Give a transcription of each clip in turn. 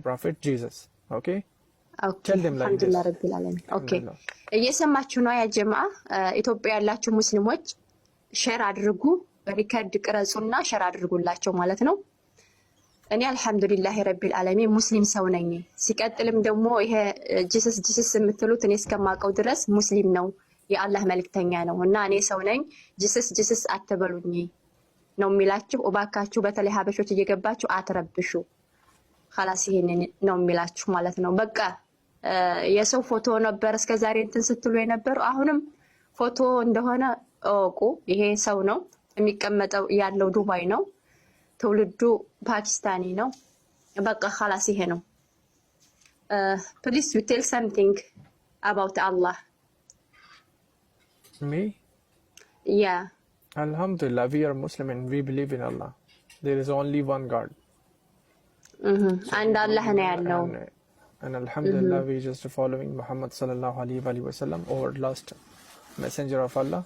Prophet Jesus. Okay? Tell them like this. Okay. እየሰማችሁ ነው ያ ጀማዓ ኢትዮጵያ ያላችሁ ሙስሊሞች ሼር አድርጉ ሪከርድ ቅረጹና ሼር አድርጉላቸው ማለት ነው። እኔ አልহামዱሊላህ ረቢል ዓለሚን ሙስሊም ሰው ነኝ። ሲቀጥልም ደግሞ ይሄ ጂሰስ የምትሉት እኔ እስከማውቀው ድረስ ሙስሊም ነው የአላህ መልእክተኛ ነው እና እኔ ሰው ነኝ ጂሰስ አትበሉኝ ነው የሚላችሁ። እባካችሁ በተለይ ሀበሾች እየገባችሁ አትረብሹ። خلاص ይሄንን ነው የሚላችሁ ማለት ነው። በቃ የሰው ፎቶ ነበር እስከዛሬ እንትን ስትሉ የነበሩ አሁንም ፎቶ እንደሆነ እወቁ። ይሄ ሰው ነው የሚቀመጠው ያለው ዱባይ ነው። ትውልዱ ፓኪስታኒ ነው። በቃ خلاص ይሄ ነው። Please you tell something about Allah. Me? Yeah. Alhamdulillah, we are Muslim and we believe in Allah. There is only one God. And Allah ነው ያለው. And alhamdulillah, we just following Muhammad sallallahu alaihi wasallam, or last messenger of Allah.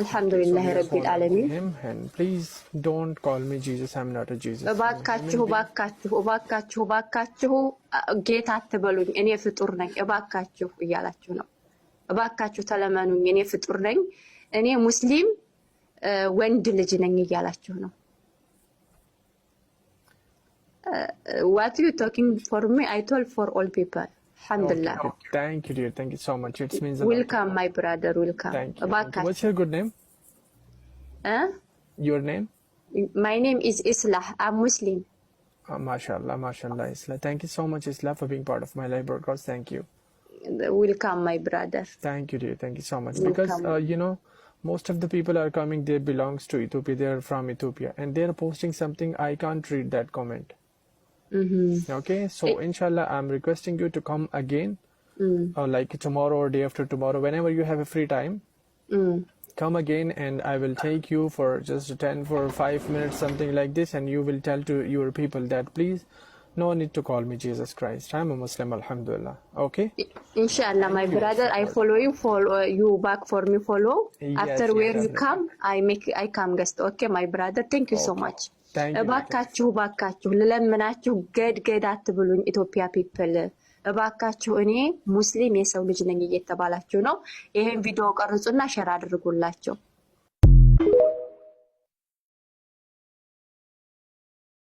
Alhamdulillah rabbil alamin. And please don't call me Jesus. I'm not a Jesus. እባካችሁ ጌታ አትበሉኝ እኔ ፍጡር ነኝ እባካችሁ እያላችሁ ነው። እባካችሁ ተለመኑኝ እኔ ፍጡር ነኝ እኔ ሙስሊም ወንድ ልጅ ነኝ እያላችሁ ነው። What you talking for me? I told for all people. Alhamdulillah. Okay. Thank you, dear. Thank you so much. It means a lot. Welcome, my brother. Welcome. Thank you. What's your good name? Your name? My name is Islah. I'm Muslim. MashaAllah, MashaAllah, Islah. Thank you so much, Islah, for being part of my live broadcast. Thank you. Welcome, my brother. Thank you, dear. Thank you so much. Because, you know, most of the people are coming, they belongs to Ethiopia. They are from Ethiopia. And they are posting something. I can't read that comment. Okay, so inshallah I'm requesting you to come again like tomorrow or day after tomorrow, whenever you have a free time. Come again and I will take you for just 10 for 5 minutes, something like this, and you will tell to your people that please no need to call me Jesus Christ, I'm a Muslim, alhamdulillah. Okay, inshallah, my brother, I follow you back for me follow. After where you come, I come guest. Okay, my brother, thank you so much. እባካችሁ ለለምናችሁ ገድ አትብሉኝ ኢትዮጵያ ፒፕል እባካችሁ እኔ ሙስሊም የሰው ልጅ ነኝ እየተባላችሁ ነው። ይሄን ቪዲዮ ቀርጹና ሼር አድርጉላቸው።